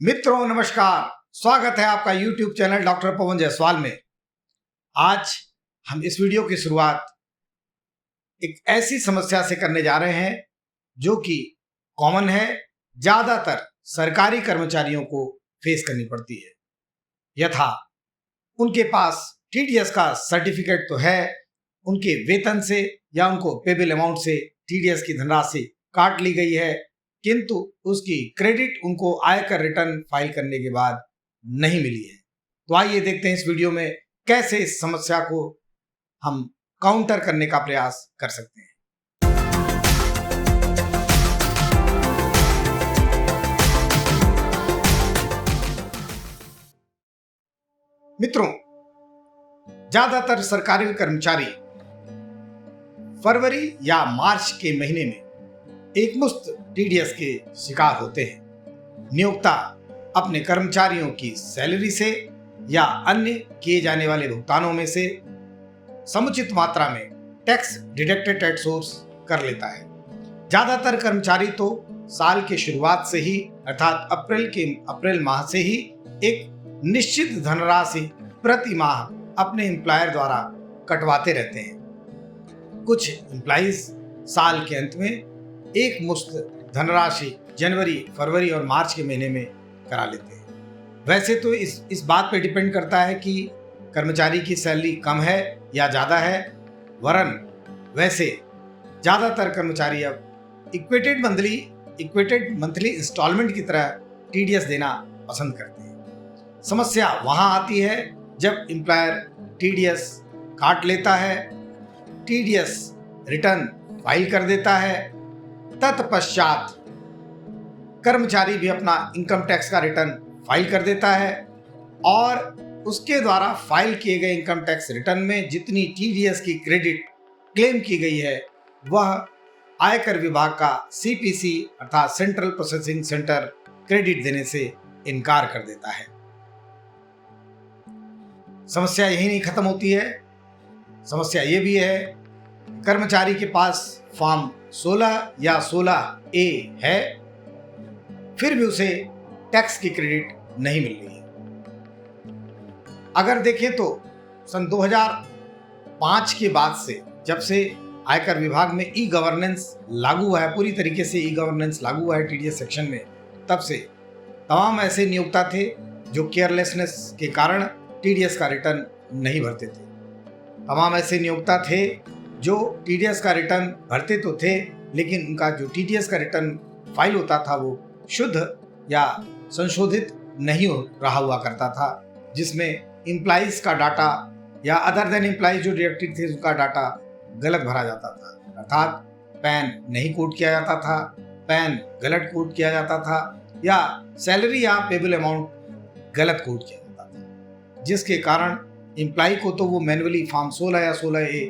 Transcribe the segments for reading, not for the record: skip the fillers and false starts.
मित्रों नमस्कार, स्वागत है आपका YouTube channel doctor Pawan Jaiswal में। आज हम इस वीडियो की शुरुआत एक ऐसी समस्या से करने जा रहे हैं जो कि कॉमन है, ज्यादातर सरकारी कर्मचारियों को फेस करनी पड़ती है। यथा उनके पास TDS का सर्टिफिकेट तो है, उनके वेतन से या उनको पेबल अमाउंट से TDS की धनराशि काट ली गई है, किंतु उसकी क्रेडिट उनको आयकर रिटर्न फाइल करने के बाद नहीं मिली है। तो आइए देखते हैं इस वीडियो में कैसे इस समस्या को हम काउंटर करने का प्रयास कर सकते हैं। मित्रों, ज्यादातर सरकारी कर्मचारी फरवरी या मार्च के महीने में एकमुश्त TDS के शिकार होते हैं। नियोक्ता अपने कर्मचारियों की सैलरी से या अन्य किए जाने वाले भुगतानों में से समुचित मात्रा में टैक्स डिडक्टेड एट सोर्स कर लेता है। ज्यादातर कर्मचारी तो साल के शुरुआत से ही अर्थात अप्रैल माह से ही एक निश्चित धनराशि प्रति माह अपने एम्प्लॉयर द्वारा कटवाते रहते हैं। कुछ एम्प्लॉइज साल के अंत में एक मुश्त धनराशि जनवरी, फरवरी और मार्च के महीने में करा लेते हैं। वैसे तो इस बात पे डिपेंड करता है कि कर्मचारी की सैलरी कम है या ज़्यादा है, वरन वैसे ज़्यादातर कर्मचारी अब इक्वेटेड मंथली इंस्टॉलमेंट की तरह TDS देना पसंद करते हैं। समस्या वहाँ आती है जब एम्प्लॉयर TDS काट लेता है, TDS रिटर्न फाइल कर देता है, तत्पश्चात कर्मचारी भी अपना इनकम टैक्स का रिटर्न फाइल कर देता है और उसके द्वारा फाइल किए गए इनकम टैक्स रिटर्न में जितनी TDS की क्रेडिट क्लेम की गई है वह आयकर विभाग का CPC अर्थात सेंट्रल प्रोसेसिंग सेंटर क्रेडिट देने से इनकार कर देता है। समस्या यही नहीं खत्म होती है। समस्या ये भी है कर्मचारी के पास फॉर्म 16 या 16A है, फिर भी उसे टैक्स की क्रेडिट नहीं मिल रही है। अगर देखें तो सन 2005 के बाद से, जब से आयकर विभाग में ई-गवर्नेंस लागू हुआ है, पूरी तरीके से ई-गवर्नेंस लागू हुआ है TDS सेक्शन में, तब से तमाम ऐसे नियोक्ता थे जो केयरलेसनेस के कारण TDS का रिटर्न नहीं भरते थे। तमाम ऐसे नियोक्ता थे जो TDS का रिटर्न भरते तो थे, लेकिन उनका जो TDS का रिटर्न फाइल होता था वो शुद्ध या संशोधित नहीं रहा हुआ करता था, जिसमें एम्प्लॉइज का डाटा या अदर देन एम्प्लॉइज जो डिडक्टेड थे उनका डाटा गलत भरा जाता था। अर्थात पैन नहीं कोड किया जाता था, पैन गलत कोड किया जाता था या सैलरी या पेबल अमाउंट गलत कोड किया जाता था, जिसके कारण एम्प्लॉय को तो वो मैन्युअली फॉर्म 16 या 16A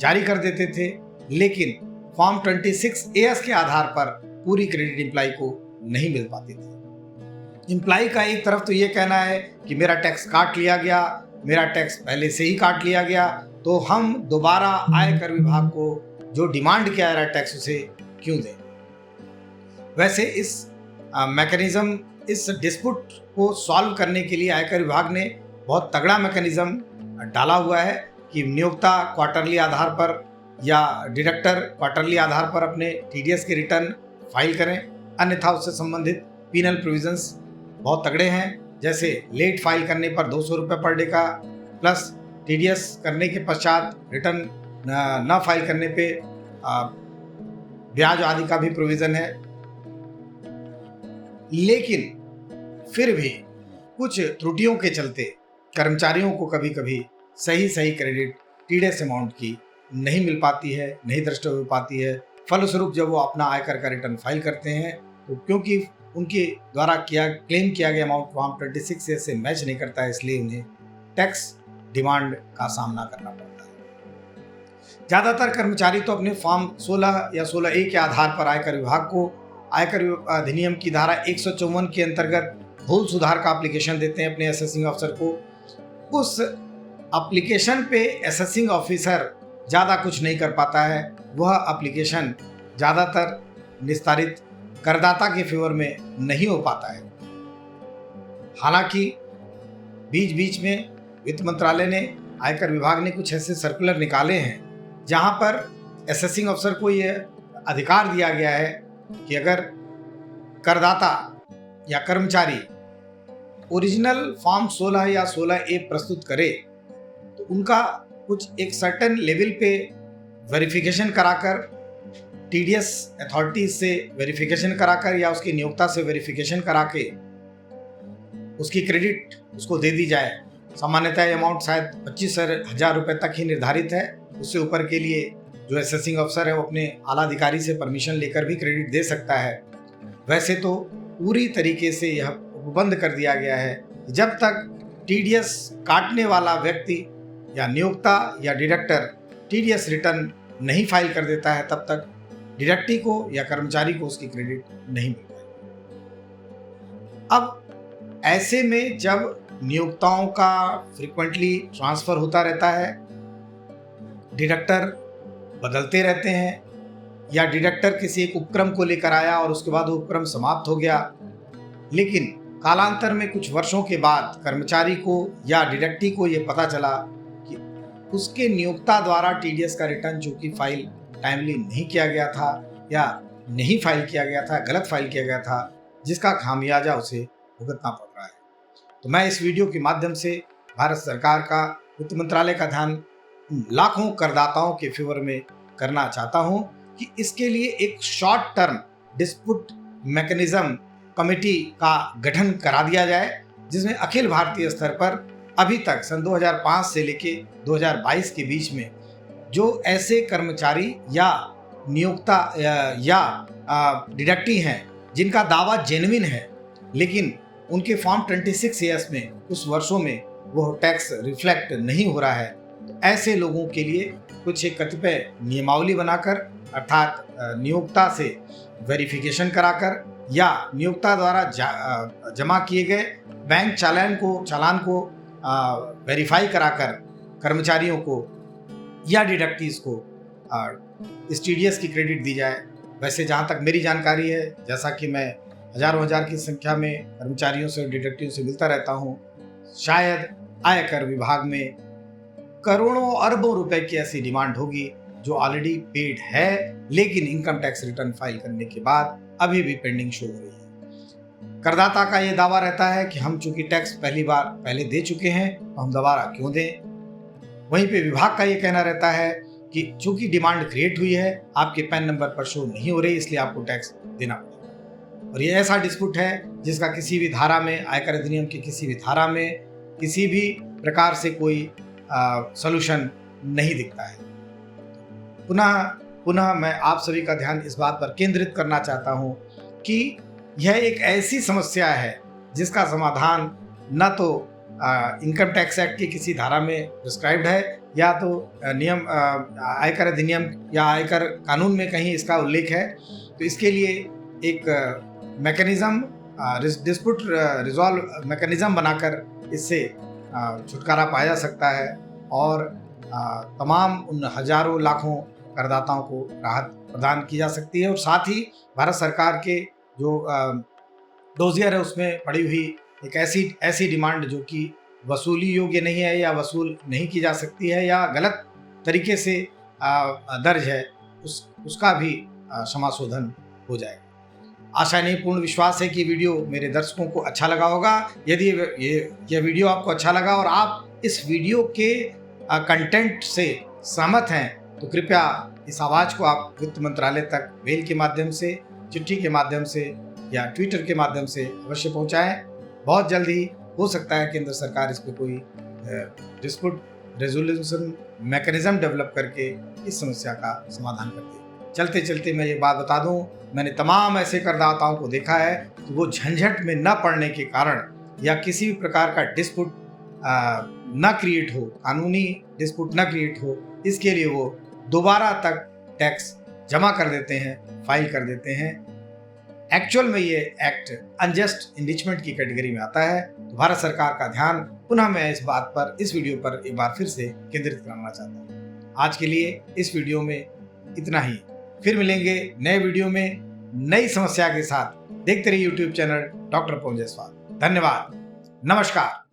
जारी कर देते थे, लेकिन फॉर्म 26AS के आधार पर पूरी क्रेडिट एम्प्लॉय को नहीं मिल पाती थी। एम्प्लॉय का एक तरफ तो ये कहना है कि मेरा टैक्स काट लिया गया, मेरा टैक्स पहले से ही काट लिया गया, तो हम दोबारा आयकर विभाग को जो डिमांड किया जा रहा है टैक्स उसे क्यों दें। वैसे इस मैकेनिज्म, इस डिस्प्यूट को सॉल्व करने के लिए आयकर विभाग ने बहुत तगड़ा मैकेनिज्म डाला हुआ है कि नियोक्ता क्वार्टरली आधार पर या डिडक्टर क्वार्टरली आधार पर अपने TDS के रिटर्न फाइल करें, अन्यथा उससे संबंधित पीनल प्रोविजंस बहुत तगड़े हैं। जैसे लेट फाइल करने पर 200 रुपये पर डे का, प्लस TDS करने के पश्चात रिटर्न न फाइल करने पे ब्याज आदि का भी प्रोविज़न है। लेकिन फिर भी कुछ त्रुटियों के चलते कर्मचारियों को कभी कभी सही क्रेडिट TDS अमाउंट की नहीं मिल पाती है, नहीं दृष्टि हो पाती है। फलस्वरूप जब वो अपना आयकर का रिटर्न फाइल करते हैं तो क्योंकि उनके द्वारा क्लेम किया गया अमाउंट फॉर्म 26A से मैच नहीं करता है, इसलिए उन्हें टैक्स डिमांड का सामना करना पड़ता है। ज़्यादातर कर्मचारी तो अपने फॉर्म 16 या 16A के आधार पर आयकर विभाग को आयकर अधिनियम की धारा 154 के अंतर्गत भूल सुधार का एप्लीकेशन देते हैं अपने असेसिंग ऑफिसर को। उस एप्लीकेशन पे असेसिंग ऑफिसर ज़्यादा कुछ नहीं कर पाता है, वह एप्लीकेशन ज़्यादातर निस्तारित करदाता के फेवर में नहीं हो पाता है। हालांकि बीच बीच में वित्त मंत्रालय ने, आयकर विभाग ने कुछ ऐसे सर्कुलर निकाले हैं जहां पर असेसिंग अफसर को यह अधिकार दिया गया है कि अगर करदाता या कर्मचारी ओरिजिनल फॉर्म 16 या 16A प्रस्तुत करे तो उनका कुछ एक सर्टेन लेवल पे वेरिफिकेशन कराकर, टीडीएस अथॉरिटीज से वेरिफिकेशन कराकर या उसकी नियोक्ता से वेरिफिकेशन करा के उसकी क्रेडिट उसको दे दी जाए। सामान्यतः ये अमाउंट शायद 25,000 रुपये तक ही निर्धारित है। उससे ऊपर के लिए जो असेसिंग अफसर है वो अपने आला अधिकारी से परमिशन लेकर भी क्रेडिट दे सकता है। वैसे तो पूरी तरीके से यह उपबंध कर दिया गया है कि जब तक टीडीएस काटने वाला व्यक्ति या नियोक्ता या डिडक्टर टीडीएस रिटर्न नहीं फाइल कर देता है तब तक डिडक्टी को या कर्मचारी को उसकी क्रेडिट नहीं मिल पाएगी। अब ऐसे में जब नियोक्ताओं का फ्रीक्वेंटली ट्रांसफर होता रहता है, डिडक्टर बदलते रहते हैं, या डिडक्टर किसी एक उपक्रम को लेकर आया और उसके बाद वो उपक्रम समाप्त हो गया, लेकिन कालांतर में कुछ वर्षों के बाद कर्मचारी को या डिडक्टी को ये पता चला कि उसके नियोक्ता द्वारा टीडीएस का रिटर्न जो कि फाइल टाइमली नहीं किया गया था या नहीं फाइल किया गया था, गलत फाइल किया गया था, जिसका खामियाजा उसे भुगतना पड़ रहा है। तो मैं इस वीडियो के माध्यम से भारत सरकार का, वित्त मंत्रालय का ध्यान लाखों करदाताओं के फेवर में करना चाहता हूं कि इसके लिए एक short term dispute mechanism committee का गठन करा दिया जाए, जिसमें अखिल भारतीय स्तर पर अभी तक सन 2005 से लेके 2022 के बीच में जो ऐसे कर्मचारी या नियोक्ता या डिडक्टी हैं जिनका दावा जेन्युइन है लेकिन उनके फॉर्म 26A में उस वर्षों में वो टैक्स रिफ्लेक्ट नहीं हो रहा है, तो ऐसे लोगों के लिए कुछ एक कतिपय नियमावली बनाकर, अर्थात नियोक्ता से वेरिफिकेशन कराकर या नियोक्ता द्वारा जमा किए गए बैंक चालान को वेरीफाई कराकर कर्मचारियों को या डिडक्टीज को इस टीडीएस की क्रेडिट दी जाए। वैसे जहाँ तक मेरी जानकारी है, जैसा कि मैं हजारों हजार की संख्या में कर्मचारियों से और डिडक्टिव से मिलता रहता हूँ, शायद आयकर विभाग में करोड़ों अरबों रुपए की ऐसी डिमांड होगी जो ऑलरेडी पेड है लेकिन इनकम टैक्स रिटर्न फाइल करने के बाद अभी भी पेंडिंग शो हो रही है। करदाता का ये दावा रहता है कि हम चूंकि टैक्स पहले दे चुके हैं तो हम दोबारा क्यों दें। वहीं पे विभाग का ये कहना रहता है कि चूंकि डिमांड क्रिएट हुई है, आपके पैन नंबर पर शो नहीं हो रही, इसलिए आपको टैक्स देना पड़ेगा। और ये ऐसा डिस्प्यूट है जिसका किसी भी धारा में, आयकर अधिनियम की किसी भी धारा में किसी भी प्रकार से कोई सॉल्यूशन नहीं दिखता है। पुनः मैं आप सभी का ध्यान इस बात पर केंद्रित करना चाहता हूं कि यह एक ऐसी समस्या है जिसका समाधान न तो इनकम टैक्स एक्ट की किसी धारा में प्रिस्क्राइब्ड है या तो आयकर अधिनियम या आयकर कानून में कहीं इसका उल्लेख है। तो इसके लिए एक मैकेनिज्म, डिस्प्यूट रिजॉल्व मैकेनिज्म बनाकर इससे छुटकारा पाया जा सकता है और तमाम उन हजारों लाखों करदाताओं को राहत प्रदान की जा सकती है। और साथ ही भारत सरकार के जो डोजियर है उसमें पड़ी हुई एक ऐसी डिमांड जो कि वसूली योग्य नहीं है या वसूल नहीं की जा सकती है या गलत तरीके से दर्ज है, उसका भी समाशोधन हो जाएगा। आशा नहीं, पूर्ण विश्वास है कि वीडियो मेरे दर्शकों को अच्छा लगा होगा। यदि ये वीडियो आपको अच्छा लगा और आप इस वीडियो के कंटेंट से सहमत हैं तो कृपया इस आवाज़ को आप वित्त मंत्रालय तक मेल के माध्यम से, चिट्ठी के माध्यम से या ट्विटर के माध्यम से अवश्य पहुंचाएं। बहुत जल्द ही हो सकता है केंद्र सरकार इस पर कोई डिस्प्यूट रेजोल्यूशन मैकेनिज्म डेवलप करके इस समस्या का समाधान कर दे। चलते चलते मैं ये बात बता दूं, मैंने तमाम ऐसे करदाताओं को देखा है कि वो झंझट में न पड़ने के कारण या किसी भी प्रकार का डिस्प्यूट न क्रिएट हो, कानूनी डिस्प्यूट न क्रिएट हो, इसके लिए वो दोबारा तक टैक्स जमा कर देते हैं, फाइल कर देते हैं। एक्चुअल में ये एक्ट अनजस्ट इनरिचमेंट की कैटेगरी में आता है। तो भारत सरकार का ध्यान पुनः मैं इस बात पर, इस वीडियो पर एक बार फिर से केंद्रित करना चाहता हूँ। आज के लिए इस वीडियो में इतना ही। फिर मिलेंगे नए वीडियो में नई समस्या के साथ। देखते रहिए YouTube channel doctor Pawan Jaiswal. धन्यवाद। नमस्कार।